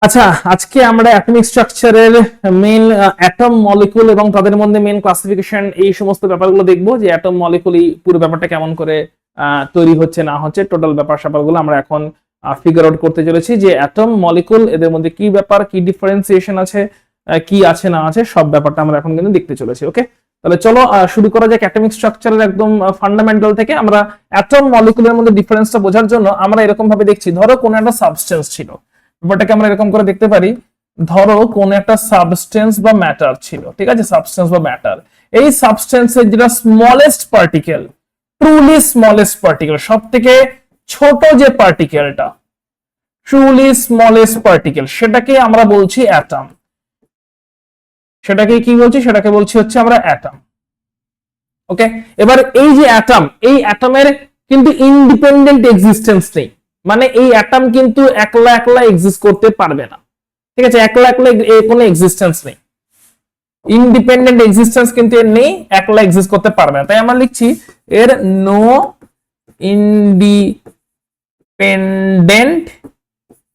আচ্ছা, আজকে আমরা অ্যাটমিক স্ট্রাকচারের মেইন অ্যাটম মলিকুল এবং তাদের মধ্যে মেইন ক্লাসিফিকেশন এই সমস্ত ব্যাপারগুলো দেখবো যে অ্যাটম মলিকুল এই পুরো ব্যাপারটা কেমন করে তৈরি হচ্ছে না হচ্ছে টোটাল ব্যাপার স্যাপারগুলো আমরা এখন ফিগার আউট করতে চলেছি যে অ্যাটম মলিকুল এদের মধ্যে কি ব্যাপার, কি ডিফারেন্সিয়েশন আছে, কি আছে না আছে, সব ব্যাপারটা আমরা এখন কিন্তু দেখতে চলেছি। ওকে, তাহলে চলো শুরু করা যাক অ্যাটমিক স্ট্রাকচারের একদম ফান্ডামেন্টাল থেকে। আমরা অ্যাটম মলিকুলের মধ্যে ডিফারেন্সটা বোঝার জন্য আমরা এরকম ভাবে দেখছি, ধরো কোন একটা সাবস্টেন্স ছিল, ব্যাপারটাকে আমরা এরকম করে দেখতে পারি। ধরো কোন একটা সাবস্টেন্স বা ম্যাটার ছিল, ঠিক আছে, সাবস্টেন্স বা ম্যাটার। এই সাবস্টেন্সের যেটা smallest particle, truly smallest particle, সব থেকে ছোট যে পার্টিকেলটা, ট্রুলি স্মলেস্ট পার্টিকেল, সেটাকে আমরা বলছি অ্যাটম। সেটাকে কি বলছি? সেটাকে বলছি হচ্ছে আমরা অ্যাটম। ওকে, এবার এই যে অ্যাটম, এই অ্যাটমের কিন্তু ইন্ডিপেন্ডেন্ট এক্সিস্টেন্স নেই, মানে এই অ্যাটম কিন্তু একলা একলা এক্সিস্ট করতে পারবে না, ঠিক আছে, একলা একলা কোনো এক্সিস্টেন্স নেই, ইন্ডিপেন্ডেন্ট এক্সিস্টেন্স কিন্তু এর নেই, একলা এক্সিস্ট করতে পারবে না। তাই আমরা লিখছি এর নো ইন্ডিপেন্ডেন্ট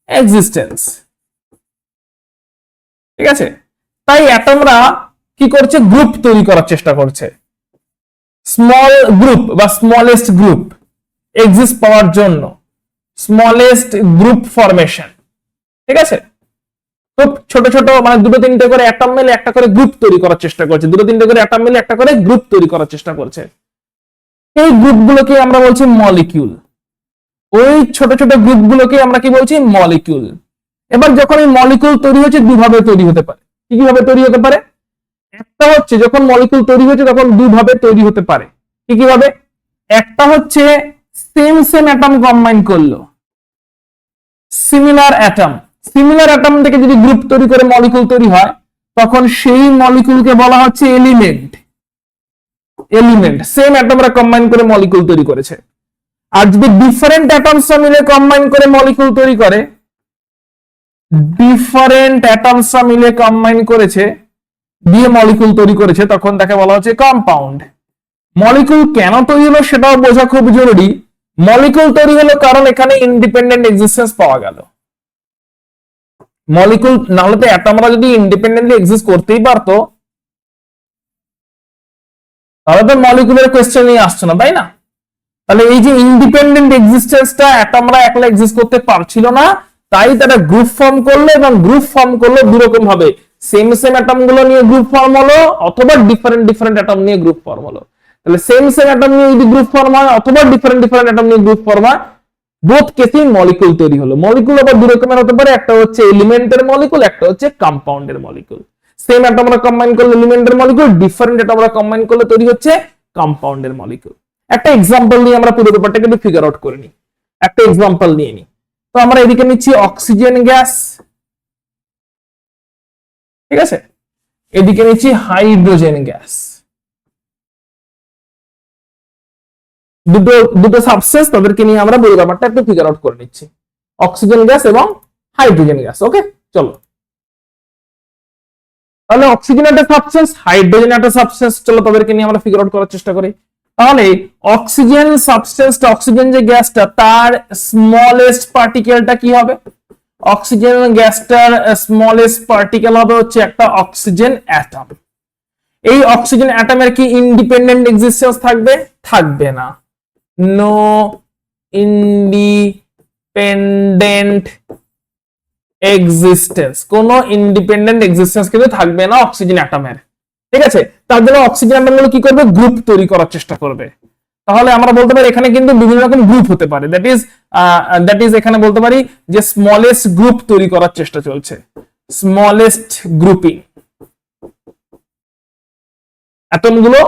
এক্সিস্টেন্স, ঠিক আছে। তাই অ্যাটমরা কি করছে? গ্রুপ তৈরি করার চেষ্টা করছে, স্মল গ্রুপ বা স্মলেস্ট গ্রুপ এক্সিস্ট পাওয়ার জন্য, স্মলেস্ট গ্রুপ ফরমেশন, ঠিক আছে। খুব ছোট ছোট মানে দুটো তিনটে করে অ্যাটম মিলে একটা করে গ্রুপ তৈরি করার চেষ্টা করছে, দুটো তিনটে করে অ্যাটম মিলে একটা করে গ্রুপ তৈরি করার চেষ্টা করছে। এই গ্রুপগুলোকে আমরা বলছি মলিকিউল। ওই ছোট ছোট গ্রুপগুলোকে আমরা কি বলছি? মলিকিউল। এবার যখন এই মলিকিউল তৈরি হচ্ছে দুভাবে তৈরি হতে পারে। কি কিভাবে তৈরি হতে পারে? একটা হচ্ছে যখন মলিকিউল তৈরি হচ্ছে তখন দুভাবে তৈরি হতে পারে। কি কিভাবে? একটা হচ্ছে সেম সেম অ্যাটম কম্বাইন করলো, সিমিলার অ্যাটম, সিমিলার অ্যাটম থেকে যদি গ্রুপ তৈরি করে মলিকিউল তৈরি হয় তখন সেই মলিকিউলকে বলা হচ্ছে এলিমেন্ট। এলিমেন্ট সেম অ্যাটমরা কম্বাইন করে মলিকিউল তৈরি করেছে। আর যদি ডিফারেন্ট অ্যাটমস মিলে কম্বাইন করে মলিকিউল তৈরি করে, ডিফারেন্ট অ্যাটমস মিলে কম্বাইন করেছে দিয়ে মলিকিউল তৈরি করেছে, তখন তাকে বলা হচ্ছে কম্পাউন্ড। মলিকিউল কেন তৈরি হলো সেটাও বোঝা খুব জরুরি। মলিকিউল তৈরি হলো কারণ এখানে ইন্ডিপেন্ডেন্ট এক্সিস্টেন্স পাওয়া গেল। মলিকিউল না হলে তো অ্যাটমরা যদি ইন্ডিপেন্ডেন্টলি এক্সিস্ট করতেই পারতো তাহলে তো মলিকিউলের কোশ্চেন নিয়ে আসছে না, তাই না? তাহলে এই যে ইন্ডিপেন্ডেন্ট এক্সিস্টেন্সটা অ্যাটমরা একলা এক্সিস্ট করতে পারছিল না, তাই তারা গ্রুপ ফর্ম করলো, এবং গ্রুপ ফর্ম করলো দুই রকম ভাবে, সেম সেম অ্যাটম গুলো নিয়ে গ্রুপ ফর্ম হলো অথবা ডিফারেন্ট ডিফারেন্ট অ্যাটম নিয়ে গ্রুপ ফর্ম হলো। তাহলে সেম সেম অ্যাটম নিয়ে যদি গ্রুপ ফর্ম হয় অথবা ডিফারেন্ট ডিফারেন্ট অ্যাটম নিয়ে গ্রুপ ফর্ম হয়, বোথ কেসেই মলিকিউল তৈরি হলো। মলিকিউল আবার দুই রকমের হতে পারে, একটা হচ্ছে এলিমেন্টের মলিকিউল, একটা হচ্ছে কম্পাউন্ডের মলিকিউল। সেম অ্যাটমরা কম্বাইন করলে এলিমেন্টের মলিকিউল, ডিফারেন্ট অ্যাটমরা কম্বাইন করলে তৈরি হচ্ছে কম্পাউন্ডের মলিকিউল। একটা এক্সাম্পল নিয়ে আমরা পুরো ব্যাপারটাকে একটু ফিগার আউট করে নিই। একটা এক্সাম্পল নিয়ে নিই। তো আমরা এদিকে নিচ্ছি অক্সিজেন গ্যাস, ঠিক আছে, এদিকে নিচ্ছি হাইড্রোজেন গ্যাস। দুটো দুটো সাবস্টেন্স, তাদেরকে নিয়ে আমরা পুরো ব্যাপারটা একটু ফিগার আউট করে নিচ্ছি, অক্সিজেন গ্যাস এবং হাইড্রোজেন গ্যাস। ওকে, চলো তাহলে অক্সিজেন একটা সাবস্টেন্স, হাইড্রোজেন একটা সাবস্টেন্স, চলো তাদেরকে নিয়ে আমরা ফিগার আউট করার চেষ্টা করি। তাহলে অক্সিজেন সাবস্টেন্সটা, অক্সিজেন যে গ্যাসটা, তার স্মলেস্ট পার্টিকেলটা কি হবে? অক্সিজেন গ্যাসটার স্মলেস্ট পার্টিকেল হবে হচ্ছে একটা অক্সিজেন অ্যাটম। এই অক্সিজেন অ্যাটমের কি ইন্ডিপেন্ডেন্ট এক্সিস্টেন্স থাকবে? থাকবে না। নো ইন্ডিপেন্ডেন্ট এক্সিস্টেন্স, কোনো ইন্ডিপেন্ডেন্ট এক্সিস্টেন্স কিন্তু থাকবে না অক্সিজেন অ্যাটমের, ঠিক আছে। তার জন্য অক্সিজেন অ্যাটমগুলো কি করবে? গ্রুপ তৈরি করার চেষ্টা করবে। তাহলে আমরা বলতে পারি এখানে কিন্তু বিভিন্ন রকম গ্রুপ হতে পারে, দ্যাট ইজ এখানে বলতে পারি যে স্মলেস্ট গ্রুপ তৈরি করার চেষ্টা চলছে, স্মলেস্ট গ্রুপিং। অ্যাটমগুলো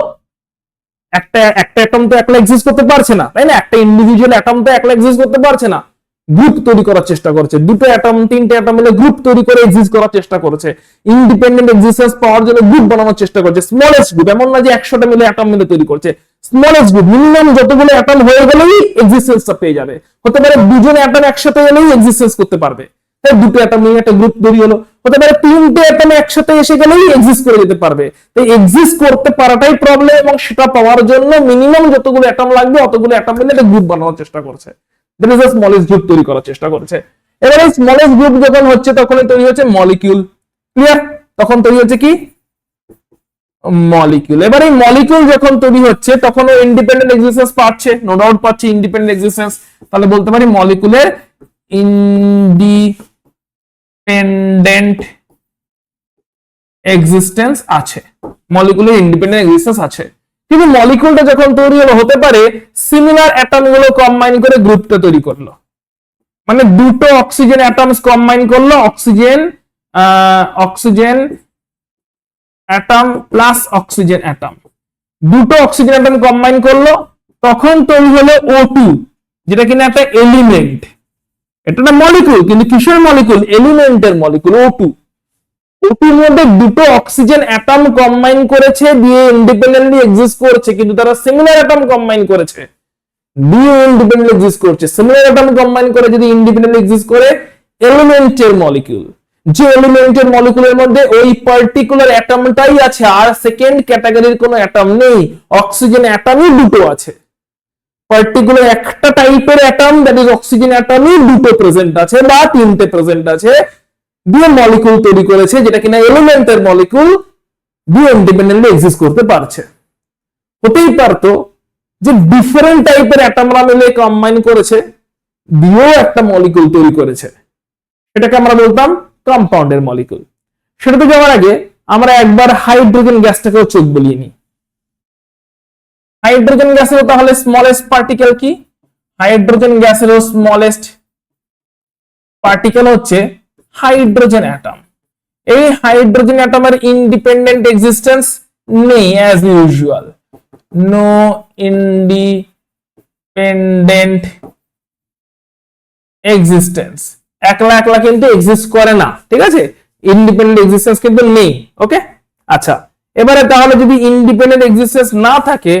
একটা অ্যাটম তো একলা এক্সিস্ট করতে পারছে না, তাই না? একটা ইন্ডিভিজুয়াল অ্যাটম তো একলা এক্সিস্ট করতে পারছে না, গ্রুপ তৈরি করার চেষ্টা করছে, দুটো অ্যাটম তিনটে অ্যাটম মিলে গ্রুপ তৈরি করে এক্সিস্ট করার চেষ্টা করছে, ইন্ডিপেন্ডেন্ট এক্সিস্টেন্স পাওয়ার জন্য গ্রুপ বানানোর চেষ্টা করছে, স্মলেস্ট গ্রুপ। এমন না যে 100টা মিলে অ্যাটম মিলে তৈরি করছে, স্মলেস্ট গ্রুপ, মিনিমাম যতগুলো অ্যাটম হয়ে গেলেই এক্সিস্টেন্সটা পেয়ে যাবে। হতে পারে দুজন অ্যাটম একসাথে এলেই এক্সিস্টেন্স করতে পারবে, তাই দুটো অ্যাটম নিয়ে একটা গ্রুপ তৈরি হলো। হতে পারে তিনটে অ্যাটম একসাথে এসে গেলেই এক্সিস্ট করে যেতে পারবে। তাই এক্সিস্ট করতে পারাটাই প্রবলেম, এবং সেটা পাওয়ার জন্য মিনিমাম যতগুলো অ্যাটম লাগবে অতগুলো অ্যাটম মিলে একটা গ্রুপ বানানোর চেষ্টা করছে, that is the smallest group তৈরি করার চেষ্টা করছে। এবারে স্মলেস্ট গ্রুপ যখন হচ্ছে তখন তৈরি হচ্ছে মলিকিউল। ক্লিয়ার? তখন তৈরি হচ্ছে কি মলিকিউল। এবার এই মলিকিউল যখন তৈরি হচ্ছে তখন ও ইন্ডিপেন্ডেন্ট এক্সিস্টেন্স পাচ্ছে, নো ডাউট পাচ্ছে ইন্ডিপেন্ডেন্ট এক্সিস্টেন্স। তাহলে বলতে পারি মলিকুলের ইন্ডিপেন্ডেন্ট এক্সিস্টেন্স আছে, মলিকুলের ইন্ডিপেন্ডেন্ট এক্সিস্টেন্স আছে। কিন্তু মলিকুলটা যখন তৈরি হলো হতে পারে সিমিলার অ্যাটম গুলো কম্বাইন করে গ্রুপটা তৈরি করলো, মানে দুটো অক্সিজেন অ্যাটমস কম্বাইন করলো, oxygen atom plus oxygen atom, দুটো অক্সিজেন অ্যাটম কম্বাইন করলো, তখন তৈরি হলো O2, যেটা কিনা একটা এলিমেন্ট। এটা একটা মলিকুল, কিন্তু কিসের মলিকুল? এলিমেন্টের মলিকুল O2। ওটির মধ্যে দুটো অক্সিজেন অ্যাটম কম্বাইন করেছে দিয়ে ইন্ডিপেন্ডেন্টলি এক্সিস্ট করছে, কিন্তু তারা সিমিলার অ্যাটম কম্বাইন করেছে দিয়ে ইন্ডিপেন্ডেন্টলি এক্সিস্ট করছে। সিমিলার অ্যাটম কম্বাইন করে যদি ইন্ডিপেন্ডেন্টলি এক্সিস্ট করে এলিমেন্টের মলিকিউল, যে এলিমেন্টের মলিকুলের মধ্যে ওই পার্টিকুলার অ্যাটমটাই আছে আর সেকেন্ড ক্যাটাগরির কোনো অ্যাটম নেই, অক্সিজেন অ্যাটমই দুটো আছে, পার্টিকুলার একটা টাইপের অ্যাটম দ্যাট ইজ অক্সিজেন অ্যাটমই দুটো প্রেজেন্ট আছে বা তিনটে প্রেজেন্ট আছে, দিয়ে মলিকুল তৈরি করেছে যেটা কিনা এলিমেন্টের মলিকুল, দিয়ে ইন্ডিপেন্ডেন্টলি এক্সিস্ট করতে পারছে। হতেই পারতো যে ডিফারেন্ট টাইপের অ্যাটমরা মিলে কম্বাইন করেছে দিয়েও একটা মলিকুল তৈরি করেছে, এটাকে আমরা বলতাম কম্পাউন্ডের মলিকুল। সেটাতে যাওয়ার আগে আমরা একবার হাইড্রোজেন গ্যাসটাকেও চোখ বুলিয়ে নিই। হাইড্রোজেন গ্যাসেরও তাহলে স্মলেস্ট পার্টিকেল কি? হাইড্রোজেন গ্যাসেরও স্মলেস্ট পার্টিকেল হচ্ছে হাইড্রোজেন অ্যাটম। এই হাইড্রোজেন অ্যাটমের ইন্ডিপেন্ডেন্ট এক্সিস্টেন্স নেই as usual, no independent existence, একলা একলা কিন্তু এক্সিস্ট করে না, ঠিক আছে? ইন্ডিপেন্ডেন্ট এক্সিস্টেন্স কিন্তু নেই। ওকে, আচ্ছা, এবারে তাহলে যদি ইন্ডিপেন্ডেন্ট এক্সিস্টেন্স না থাকে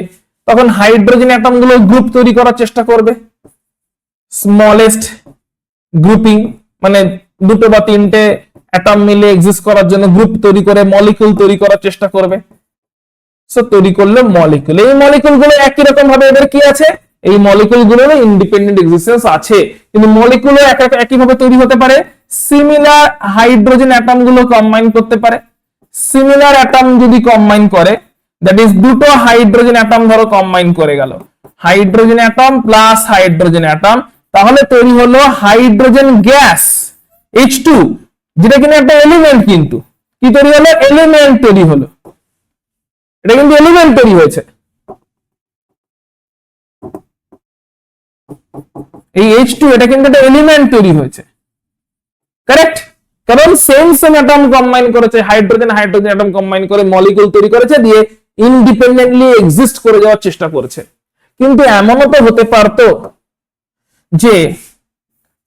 তখন হাইড্রোজেন অ্যাটম গুলো গ্রুপ তৈরি করার চেষ্টা করবে, স্মলেস্ট গ্রুপিং, মানে দুটো বা তিনটে অ্যাটম মিলে এক্সিস্ট করার জন্য গ্রুপ তৈরি করে মলিকিউল তৈরি করার চেষ্টা করবে। সো তৈরি করলে মলিকিউল, এই মলিকিউল গুলো একই রকম ভাবে এদের কি আছে? এই মলিকিউল গুলোর ইন্ডিপেন্ডেন্ট এক্সিস্টেন্স আছে, কিন্তু মলিকিউল একই ভাবে তৈরি হতে পারে, সিমিলার হাইড্রোজেন অ্যাটম গুলো কম্বাইন করতে পারে। সিমিলার অ্যাটম যদি কম্বাইন করে, দ্যাট ইজ দুটো হাইড্রোজেন অ্যাটম ধরো কম্বাইন করে গেল, hydrogen atom plus hydrogen atom, তাহলে তৈরি হলো হাইড্রোজেন গ্যাস H2, যেটা কিনা একটা এলিমেন্ট। কিন্তু কি তৈরি হলো? এলিমেন্ট তৈরি হলো, এটা কিন্তু এলিমেন্ট তৈরি হয়েছে। এই H2 এটা কিন্তু একটা এলিমেন্ট তৈরি হয়েছে, কারেক্ট? কারণ সেম অ্যাটম কম্বাইন করেছে, হাইড্রোজেন অ্যাটম কম্বাইন করে মলিকিউল তৈরি করেছে দিয়ে ইন্ডিপেন্ডেন্টলি এক্সিস্ট করে যাওয়ার চেষ্টা করেছে। কিন্তু এমনও তো হতে পারতো যে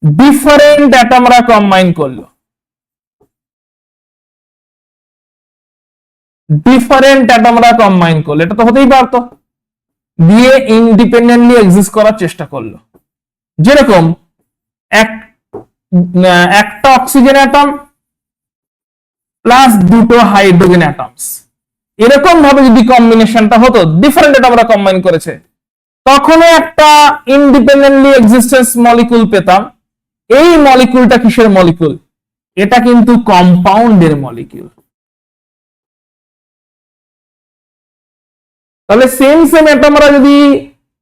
ডিফারেন্ট অ্যাটমরা কম্বাইন করলো, ডিফারেন্ট অ্যাটমরা কম্বাইন করলো, এটা তো হতেই পারতো, দিয়ে ইন্ডিপেন্ডেন্টলি এক্সিস্ট করার চেষ্টা করলো। যেরকম একটা অক্সিজেন অ্যাটম প্লাস দুটো হাইড্রোজেন অ্যাটমস, এরকম ভাবে যদি কম্বিনেশনটা হতো, ডিফারেন্ট অ্যাটমরা কম্বাইন করেছে, তখনও একটা ইন্ডিপেন্ডেন্টলি এক্সিস্টেন্স মলিকুল পেতাম। এই মলিকুলটা কিসের মলিকুল? এটা কিন্তু কম্পাউন্ডের মলিকুল। তাহলে সেম অ্যাটমরা যদি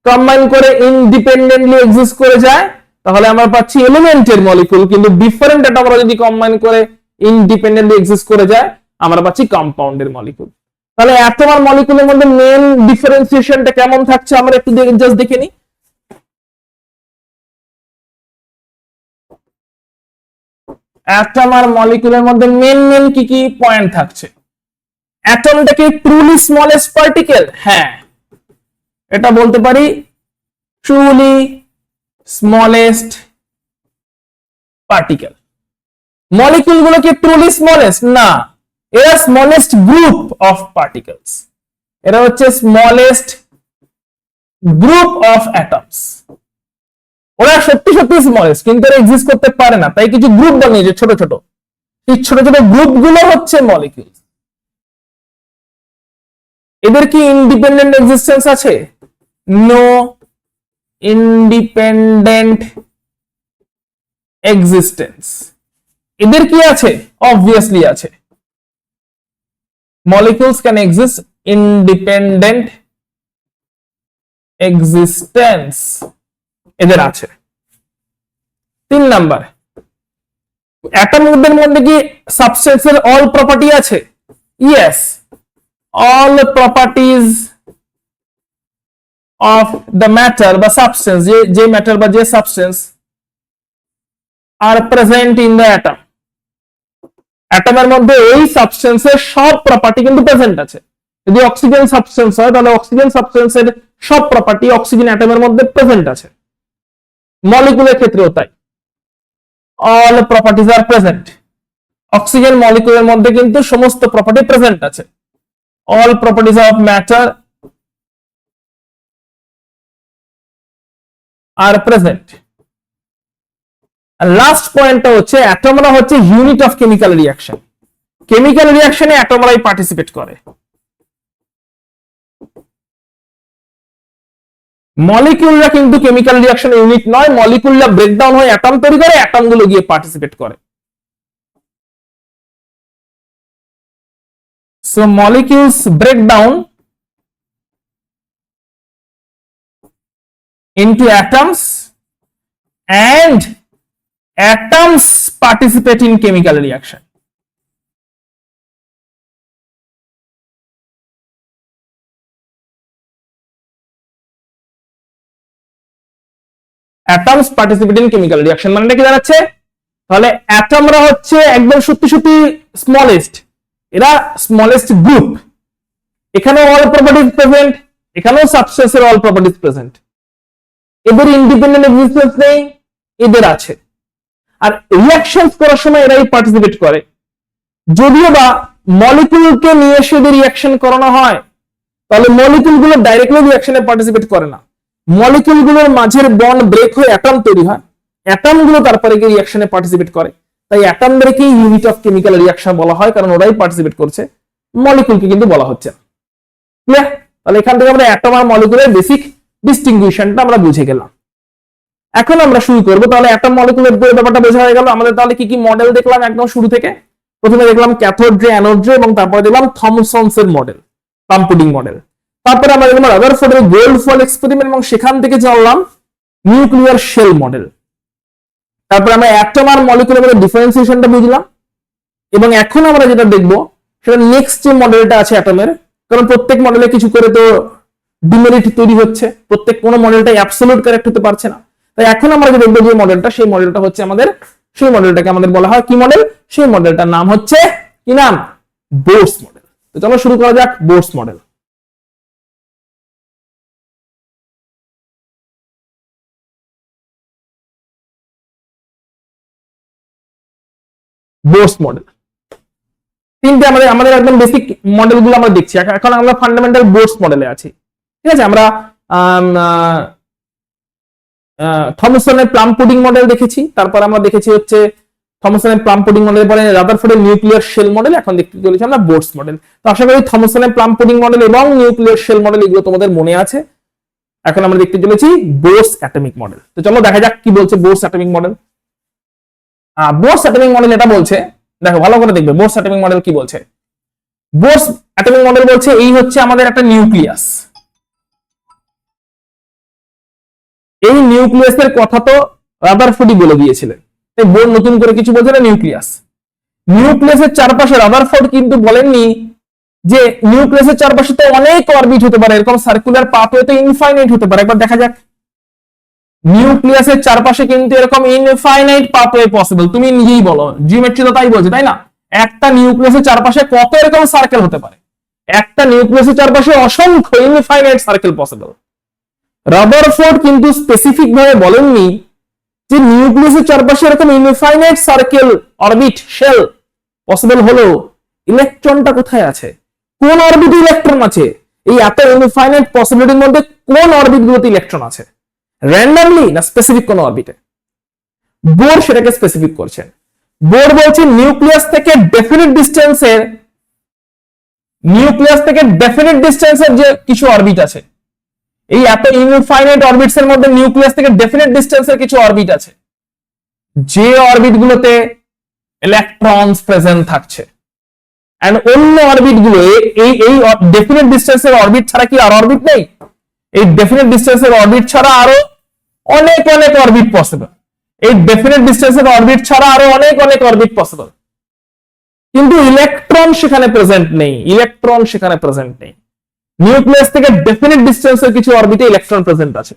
কম্বাইন করে ইন্ডিপেন্ডেন্টলি এক্সিস্ট করে যায় তাহলে আমরা পাচ্ছি এলিমেন্টের মলিকুল, কিন্তু ডিফারেন্ট অ্যাটমরা যদি কম্বাইন করে ইন্ডিপেন্ডেন্টলি এক্সিস্ট করে যায় আমরা পাচ্ছি কম্পাউন্ডের মলিকুল। তাহলে অ্যাটম আর মলিকুলের মধ্যে মেন ডিফারেন্সিয়েশনটা কেমন থাকছে আমরা একটু জাস্ট দেখে নিই। অ্যাটম আর মলিকুলের মধ্যে মেন কি কি পয়েন্ট থাকছে? অ্যাটমটা কি ট্রুলি স্মলেস্ট পার্টিকেল? হ্যাঁ, এটা বলতে পারি ট্রুলি স্মলেস্ট পার্টিকেল। মলিকিউল গুলো কি ট্রুলি স্মলেস্ট? না, এরা স্মলেস্ট গ্রুপ অফ পার্টিকেলস, এরা হচ্ছে স্মলেস্ট গ্রুপ অফ অ্যাটমস। ওরা সত্যি স্মলেস্ট, কিন্তু এরা এক্সিস্ট করতে পারে না, তাই কিছু গ্রুপ বানিয়েছে ছোট ছোট, এই ছোট ছোট গ্রুপ গুলো হচ্ছে মলিকিউল। এদের কি ইন্ডিপেন্ডেন্ট এক্সিস্টেন্স আছে? No independent existence. এদের কি আছে? অবভিয়াসলি আছে। Molecules can exist independent existence, এদের আছে। 3 নাম্বার, অ্যাটমের মধ্যে কি সাবস্টেন্সের অল প্রপার্টি আছে? Yes, all properties of the matter বা সাবস্টেন্স, যে ম্যাটার বা যে substance are present in the atom. অ্যাটমের মধ্যে এই সাবস্টেন্সের সব প্রপার্টি কিন্তু প্রেজেন্ট আছে। যদি অক্সিজেন সাবস্টেন্স হয় তাহলে অক্সিজেন সাবস্টেন্সের সব প্রপার্টি অক্সিজেন অ্যাটমের মধ্যে প্রেজেন্ট আছে। মলিকুলের ক্ষেত্রেও তাই, all properties are present. Oxygen মলিকুলের মধ্যে কিন্তু সমস্ত প্রপার্টি প্রেজেন্ট আছে। All properties of matter are present. Last পয়েন্টটা হচ্ছে অ্যাটমরা হচ্ছে unit of chemical reaction. Chemical রিঅ্যাকশনে অ্যাটমরাই পার্টিসিপেট করে। মলিকিউলরা কিন্তু কেমিক্যাল রিঅ্যাকশন ইউনিট নয়, মলিকিউলরা ব্রেকডাউন হয়ে অ্যাটম তৈরি করে, অ্যাটম গুলো গিয়ে পার্টিসিপেট করে। So molecules break down into atoms and atoms participate in chemical reaction. Atoms participate in chemical reaction মানে কি দাঁড়াচ্ছে? তাহলে অ্যাটমরা হচ্ছে একদম সত্যি সত্যি স্মলেস্ট, এরা স্মলেস্ট গ্রুপ। এখানে অল প্রপার্টিজ প্রেজেন্ট, এখানেও সাবস্টেন্সের অল প্রপার্টিজ প্রেজেন্ট। এদের ইন্ডিপেন্ডেন্ট এক্সিস্টেন্স নেই, এদের আছে। আর রিঅ্যাকশনস করার সময় এরাই পার্টিসিপেট করে। যদিও বা মলিকিউলকে নিয়ে এসে যদি রিঅ্যাকশন করানো হয় তাহলে মলিকিউলগুলো ডাইরেক্টলি রিঅ্যাকশনে পার্টিসিপেট করে না। মলিকিউলগুলোর মাঝের বন্ড ব্রেক হয়ে অ্যাটম তৈরি হয়, অ্যাটমগুলো তারপরে গিয়ে রিঅ্যাকশনে পার্টিসিপেট করে। তাই অ্যাটমদেরকে ইউনিট অফ কেমিক্যাল রিঅ্যাকশন বলা হয়, কারণ ওরাই পার্টিসিপেট করছে, মলিকিউলকে কিন্তু বলা হচ্ছে না। ক্লিয়ার? তাহলে এখান থেকে আমরা অ্যাটম আর মলিকিউলের বেসিক ডিস্টিংগুইশনটা আমরা বুঝে গেলাম। এখন আমরা শুরু করবো। তাহলে অ্যাটম মলিকিউলের ব্যাপারটা বোঝা হয়ে গেল আমাদের। তাহলে কি কি মডেল দেখলাম একদম শুরু থেকে? প্রথমে দেখলাম ক্যাথোড রে, অ্যানোড রে, এবং তারপরে দেখলাম থমসনস এর মডেল, প্লাম পুডিং মডেল। তারপরে আমরা দেখলাম রাদারফোর্ডের গোল্ড ফয়েল এক্সপেরিমেন্ট, এবং সেখান থেকে জানলাম নিউক্লিয়ার শেল মডেল। তারপরে আমরা অ্যাটম আর মলিকিউলের মধ্যে ডিফারেন্সিয়েশনটা বুঝলাম। এবং এখন আমরা যেটা দেখবো সেটা নেক্সট যে মডেলটা আছে অ্যাটমের, কারণ প্রত্যেক মডেলে কিছু করে তো ডিমেরিট তৈরি হচ্ছে, প্রত্যেক কোনো মডেলটাই অ্যাবসলিউট কারেক্ট হতে পারছে না। তাই এখন আমরা যে দেখবো যে মডেলটা, সেই মডেলটা হচ্ছে আমাদের, সেই মডেলটাকে আমাদের বলা হয় কি মডেল? সেই মডেলটার নাম হচ্ছে কি নাম? বোরস মডেল। তো চলো শুরু করা যাক বোরস মডেল। বোরস মডেল তিনটে আমাদের একদম বেসিক মডেলগুলো আমরা দেখছি। এখন আমরা ফান্ডামেন্টাল বোরস মডেলে আছি। ঠিক আছে, আমরা থমসনের প্লাম পুডিং মডেল দেখেছি, তারপর আমরা দেখেছি হচ্ছে থমসনের প্লাম পুডিং মডেল পরে রাদারফোর্ডের নিউক্লিয়ার শেল মডেল, এখন দেখতে চলেছি আমরা বোরস মডেল। তো আশা করি থমসনের প্লাম পুডিং মডেল এবং নিউক্লিয়ার শেল মডেল এগুলো তোমাদের মনে আছে। এখন আমরা দেখতে চলেছি বোরস অ্যাটমিক মডেল। তো চলো দেখা যাক কি বলছে বোরস অ্যাটমিক মডেল। বোরস অ্যাটমিক মডেল এটা বলছে, দেখো ভালো করে দেখবে বোরস অ্যাটমিক মডেল কি বলছে। বোরস অ্যাটমিক মডেল বলছে এই হচ্ছে আমাদের একটা নিউক্লিয়াস। এই নিউক্লিয়াসের কথা তো রাদারফোর্ডই বলে দিয়েছিলেন, তাই বোর নতুন করে কিছু বলছে না। নিউক্লিয়াস, নিউক্লিয়াসের চারপাশে রাদারফোর্ড কিন্তু বলেননি যে নিউক্লিয়াসের চারপাশে তো অনেক অরবিট হতে পারে, এরকম সার্কুলার পাথওয়ে তো ইনফাইনাইট হতে পারে। একবার দেখা যাক, নিউক্লিয়াসের চারপাশে কিন্তু এরকম ইনফাইনাইট পাথওয়ে পসিবল। তুমি নিজেই বলো, জিওমেট্রি তো তাই বলছে, তাই না? একটা নিউক্লিয়াসের চারপাশে কত এরকম সার্কেল হতে পারে? একটা নিউক্লিয়াসের চারপাশে অসংখ্য ইনফাইনাইট সার্কেল পসিবল। রাদারফোর্ড কিন্তু স্পেসিফিক ভাবে বলেননি যে নিউক্লিয়াসের চারপাশে এরকম infinite circle, orbit, shell possible হলো ইলেকট্রনটা কোথায় আছে, কোন অরবিটে ইলেকট্রন আছে, এই এত ইনফাইনাইট পসিবিলিটির মধ্যে কোন অরবিট গুলোতে ইলেকট্রন আছে, র্যান্ডমলি না স্পেসিফিক কোন অরবিটে। বোর সেটাকে স্পেসিফিক করছেন। বোর বলছে নিউক্লিয়াস থেকে ডেফিনিট ডিস্টেন্সের যে কিছু অরবিট আছে, এই এত ইনফাইনাইট অরবিটস এর মধ্যে নিউক্লিয়াস থেকে ডেফিনিট ডিস্টেন্সের কিছু অরবিট আছে। যে অরবিট গুলোতে ইলেকট্রনস প্রেজেন্ট থাকছে, এন্ড অন্য অরবিট গুলো এই এই ডেফিনিট ডিসটেন্সের অরবিট ছাড়া কি আর অরবিট নেই? এই ডেফিনিট ডিসটেন্সের অরবিট ছাড়া আরো অনেক অনেক অরবিট পসিবল। এই ডেফিনিট ডিসটেন্সের অরবিট ছাড়া আরো অনেক অনেক অরবিট পসিবল, কিন্তু ইলেকট্রন সেখানে প্রেজেন্ট নেই। ইলেকট্রন সেখানে প্রেজেন্ট নেই। নিউক্লিয়াস থেকে ডেফিনিট ডিসটেন্সের কিছু অরবিটে ইলেকট্রন প্রেজেন্ট আছে।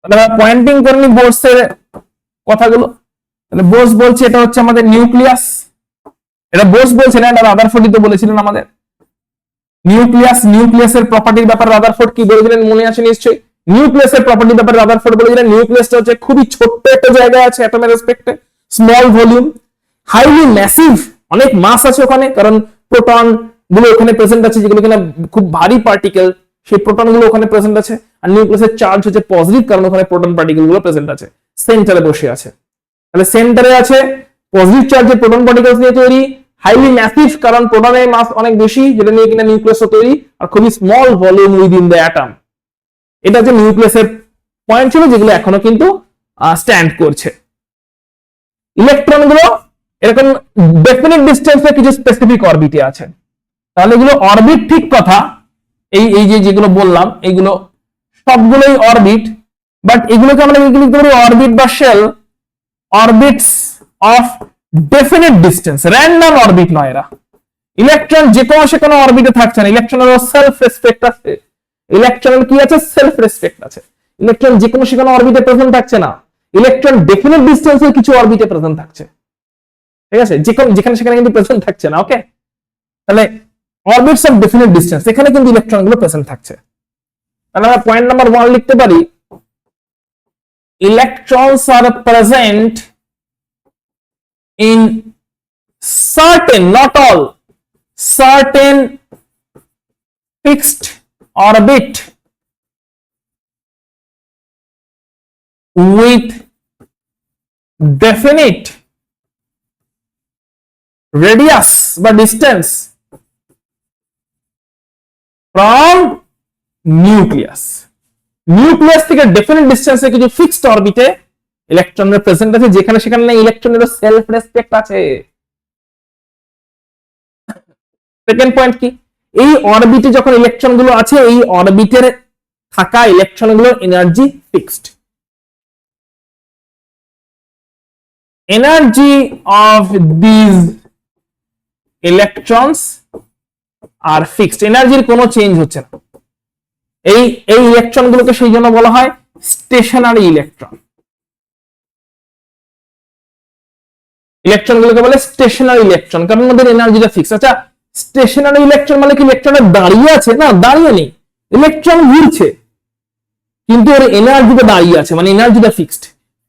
তাহলে পয়েন্টিং করে নি বোর্সের কথাগুলো। তাহলে বোর্স বলছে এটা হচ্ছে আমাদের নিউক্লিয়াস। এটা বোর্স বলছে না, এটা রাদারফোর্ড তো বলেছিলেন আমাদের। নিউক্লিয়াস, নিউক্লিয়াসের প্রপার্টির ব্যাপারে রাদারফোর্ড কি বলেছিলেন মনে আছে নিশ্চয়ই। নিউক্লিয়াসের প্রপার্টির ব্যাপারে রাদারফোর্ড বলেছিলেন নিউক্লিয়াসটা হচ্ছে খুবই ছোট্ট একটা জায়গায় আছে অ্যাটমের রেসপেক্টে, স্মল ভলিউম, হাইলি ম্যাসিভ, অনেক মাস আছে ওখানে, কারণ প্রোটন গুলো ওখানে প্রেজেন্ট আছে যেগুলো কিনা খুব ভারী পার্টিকেল, সেই প্রোটন গুলো ওখানে প্রেজেন্ট আছে। আর নিউক্লিয়াসের চার্জ হচ্ছে পজিটিভ, কারণ ওখানে প্রোটন পার্টিকেল গুলো প্রেজেন্ট আছে, সেন্টারে বসে আছে। তাহলে সেন্টারে আছে, পজিটিভ চার্জের প্রোটন পার্টিকেলস নিয়ে তৈরি, হাইলি ম্যাসিভ কারণ প্রোটনের মাস অনেক বেশি, যেটা নিয়ে কিনা নিউক্লিয়াসও তৈরি, আর খুবই small volume within the atom. এটা হচ্ছে নিউক্লিয়াসের পয়েন্ট ছিল, যেগুলো এখনো কিন্তু স্ট্যান্ড করছে। ইলেকট্রন গুলো এরকম ডেফিনিট ডিসটেন্সে কিছু স্পেসিফিক অরবিটে আছে। তাহলে এগুলো অরবিট, ঠিক কথা। এই যে যেগুলো বললাম এগুলো সবগুলোই অরবিট, বাট এগুলোকে আমরা কি লিখতে পারি? অরবিট বা shell, orbits of definite distance, random orbit নয় এরা। ইলেকট্রন যে কোনো সে কোনো অরবিটে থাকছে না, ইলেকট্রনের সেলফ রেসপেক্ট আছে। ইলেকট্রনের কি আছে? সেলফ রেসপেক্ট আছে। ইলেকট্রন যে কোনো সে কোনো অরবিটে প্রেজেন্ট থাকছে না, ইলেকট্রন ডেফিনিট ডিসটেন্সের কিছু অরবিটে প্রেজেন্ট থাকছে, ঠিক আছে, যেখানে সেখানে কিন্তু প্রেজেন্ট থাকছে না। ওকে, তাহলে অরবিটস অফ ডেফিনিট ডিসটেন্স, এখানে কিন্তু ইলেকট্রন গুলো প্রেজেন্ট থাকছে। তাহলে আমরা পয়েন্ট নাম্বার 1 লিখতে পারি, electrons are present in certain, not all, certain fixed orbit with definite radius বা distance from nucleus. নিউক্লিয়াস থেকে ডেফিনিট ডিসটেন্সে কিছু ফিক্সড অরবিটে ইলেকট্রনের প্রেজেন্ট আছে, যেখানে সেখানে ইলেকট্রনের সেলফ রেসপেক্ট আছে। সেকেন্ড পয়েন্ট কি? এই অরবিটে যখন ইলেকট্রন গুলো আছে, এই অরবিটের থাকা ইলেকট্রন গুলোর energy fixed. Energy of this electrons are fixed, এনার্জির কোনো চেঞ্জ হচ্ছে না। এই ইলেকট্রন গুলোকে সেই জন্য বলা হয় স্টেশনারি ইলেকট্রন। ইলেকট্রন গুলোকে বলে স্টেশনারি ইলেকট্রন, কারণ ওদের এনার্জিটা ফিক্স। আচ্ছা, স্টেশনারি ইলেকট্রন মানে কি ইলেকট্রনের দাঁড়িয়ে আছে? না, দাঁড়িয়ে নেই, ইলেকট্রন ঘুরছে, কিন্তু ওর এনার্জিটা দাঁড়িয়ে আছে, মানে এনার্জিটা ফিক্সড।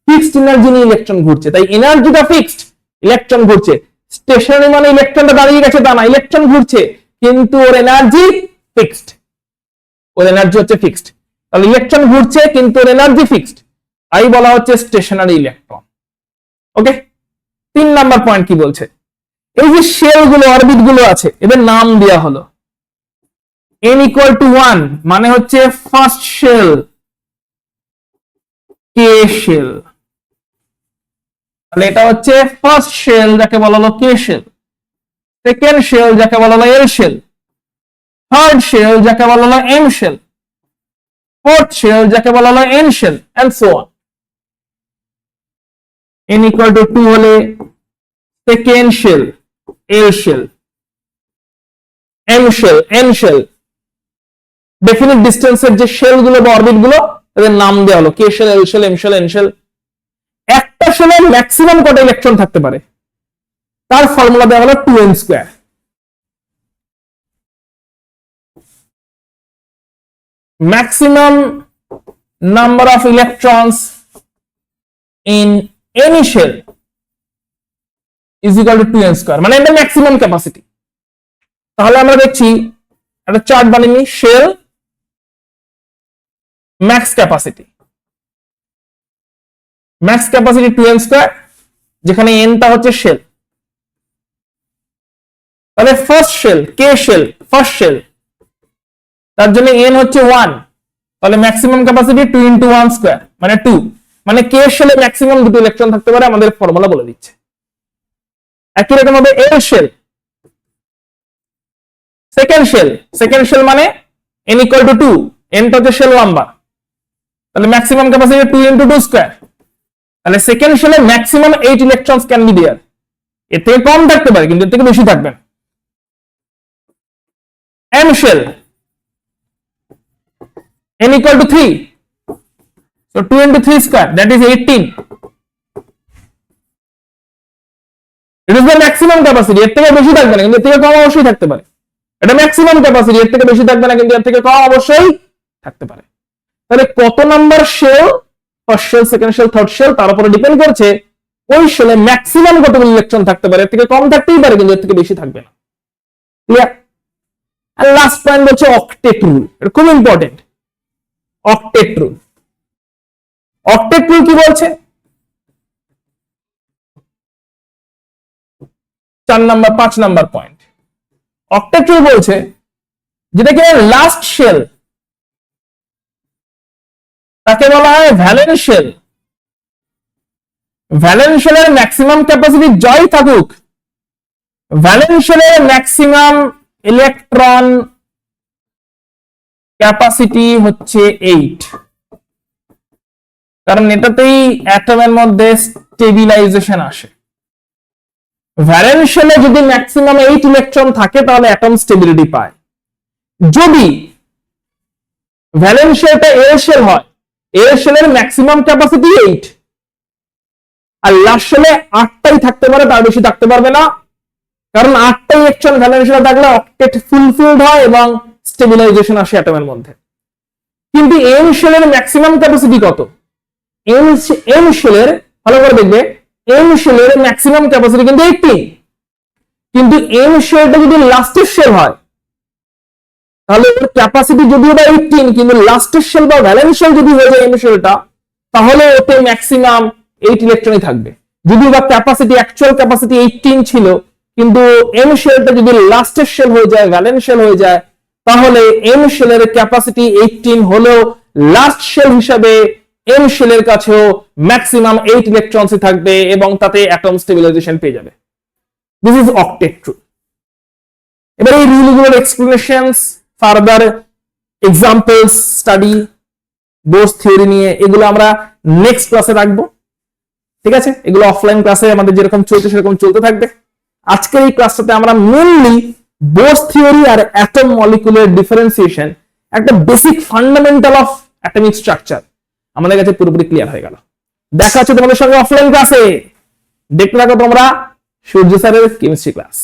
ফিক্সড এনার্জি নিয়ে ইলেকট্রন ঘুরছে, তাই এনার্জিটা ফিক্সড, ইলেকট্রন ঘুরছে। স্টেশনারি মানে ইলেকট্রনটা দাঁড়িয়ে গেছে তা না, ইলেকট্রন ঘুরছে কিন্তু ওর এনার্জি ফিক্সড, ওর এনার্জি হচ্ছে ফিক্সড। তাহলে ইলেকট্রন ঘুরছে কিন্তু ওর এনার্জি ফিক্সড, তাই বলা হচ্ছে স্টেশনারি ইলেকট্রন। ওকে, 3 নাম্বার পয়েন্ট কি বলছে? এই যে শেল গুলো, অরবিট গুলো আছে, এদের নাম দেওয়া হলো। n = 1 মানে হচ্ছে ফার্স্ট শেল, কে শেল। তাহলে এটা হচ্ছে ফার্স্ট শেল, যাকে বলা হলো কে শেল। সেকেন্ড শেল, যাকে বলা হলো এল শেল। থার্ড শেল, যাকে বলা হলো এম শেল। ফোর্থ শেল, যাকে বলা হলো N shell, and so on. n = 2 হলে second shell, L shell, M shell, N shell. Definite ডিসটেন্সের যে শেল গুলো বা অরবিট গুলো, তাদের নাম দেওয়া হলো K shell, L shell, M shell, N shell. একটা শেলে ম্যাক্সিমাম কত ইলেকট্রন থাকতে পারে, তার ফর্মুলা দেওয়া হলো 2n²। Maximum number of electrons in any shell is equal to 2n², মানে এটা ম্যাক্সিমাম ক্যাপাসিটি। তাহলে আমরা দেখছি একটা চার্ট বানিয়ে নিই, shell max capacity, max capacity 2n², যেখানে n টা হচ্ছে শেল। তাহলে first shell, K shell, first shell, তার জন্য n হচ্ছে 1, তাহলে ম্যাক্সিমাম ক্যাপাসিটি 2 × 1² মানে 2, মানে কে শেলে ম্যাক্সিমাম দুটো ইলেকট্রন থাকতে পারে আমাদের ফর্মুলা বলে দিচ্ছে। একই রকম হবে এল শেল, সেকেন্ড শেল মানে n ইকুয়াল টু 2, n টা হচ্ছে শেল নাম্বার, তাহলে ম্যাক্সিমাম ক্যাপাসিটি 2 ইনটু 2 স্কয়ার, তাহলে সেকেন্ড শেলে maximum 8 electrons can be there, এর থেকে কম থাকতে পারে কিন্তু এর থেকে বেশি থাকবে না। m shell n equal to 3, so 2 into 3 square, that is 18. It is the maximum capacity, এর থেকে বেশি থাকবে না কিন্তু এর থেকে কম অবশ্যই থাকতে পারে। এটা ম্যাক্সিমাম ক্যাপাসিটি, এর থেকে বেশি থাকবে না কিন্তু এর থেকে কম অবশ্যই থাকতে পারে। তাহলে কত number shell, first shell, second shell, third shell, তার উপরে ডিপেন্ড করছে ওই শেলে ম্যাক্সিমাম কতগুলো ইলেকট্রন থাকতে পারে, এর থেকে কম থাকতেই পারে কিন্তু এর থেকে বেশি থাকবে না। ক্লিয়ার? আর লাস্ট পয়েন্ট হচ্ছে অক্টেট রুল, এটা খুব important. Octet rule, octet rule কি বলছে? 5 নাম্বার পয়েন্ট। অক্টেট রুল বলছে যেটাকে লাস্ট শেল তাকে বলা হয় ভ্যালেন্স শেল। ভ্যালেন্স শেলের ম্যাক্সিমাম ক্যাপাসিটি যাই থাকুক, ভ্যালেন্স শেলের ম্যাক্সিমাম ইলেকট্রন ক্যাপাসিটি হচ্ছে 8, কারণ এটাতেই অ্যাটমের মধ্যে স্টেবিলাইজেশন আসে। ভ্যালেন্স শেলে যদি ম্যাক্সিমাম 8 ইলেকট্রন থাকে তাহলে অ্যাটম স্টেবিলিটি পায়। যদি ভ্যালেন্স শেলটা এ শেল হয়, এ শেলের ম্যাক্সিমাম ক্যাপাসিটি 8 আর লাস্ট শেলে 8টাই থাকতে পারে, তার বেশি থাকতে পারবে না, কারণ 8টা ইলেকট্রন ভ্যালেন্স শেলে থাকলে অক্টেট ফুলফিলড হয় এবং স্টেবিলাইজেশন আসে অ্যাটমের মধ্যে। কিন্তু এন শেলের ম্যাক্সিমাম ক্যাপাসিটি কত? এন শেলের, ভালো করে দেখবে, এন শেলের ম্যাক্সিমাম ক্যাপাসিটি কিন্তু 18, কিন্তু এন শেলটা যদি লাস্টের শেল হয় তাহলে এর ক্যাপাসিটি যদিও বা 18, কিন্তু লাস্টের শেল বা ভ্যালেন্স শেল যদি হয়ে যায় এন শেলটা, তাহলে ওতে ম্যাক্সিমাম 8 ইলেকট্রনই থাকবে। যদিও বা ক্যাপাসিটি, অ্যাকচুয়াল ক্যাপাসিটি 18 ছিল, কিন্তু এন শেলটা যদি লাস্টের শেল হয়ে যায়, ভ্যালেন্স শেল হয়ে যায়, তাহলে এন শেলের ক্যাপাসিটি 18 হলেও লাস্ট শেল হিসাবে এন শেলের কাছেও ম্যাক্সিমাম 8 ইলেকট্রনসই থাকবে এবং তাতে অ্যাটম স্টেবিলাইজেশন পেয়ে যাবে। This is octet rule. এবার এই রুলগুলোর explanations, further examples study, Bohr's theory নিয়ে, এগুলো আমরা নেক্সট ক্লাসে রাখবো। ঠিক আছে? এগুলো অফলাইন ক্লাসে আমাদের যেরকম চলছে সেরকম চলতে থাকবে। আজকের এই ক্লাসটাতে আমরা মেইনলি বোস থিওরি আর অ্যাটম মলিকুলার ডিফারেন্সিয়েশন, একটা basic fundamental of atomic structure আমাদের কাছে পুরোপুরি ক্লিয়ার হয়ে গেল। দেখা হচ্ছে তোমাদের সঙ্গে অফলাইন ক্লাসে। দেখতে থাকো তোমরা সূর্য স্যারের কেমিস্ট্রি ক্লাস।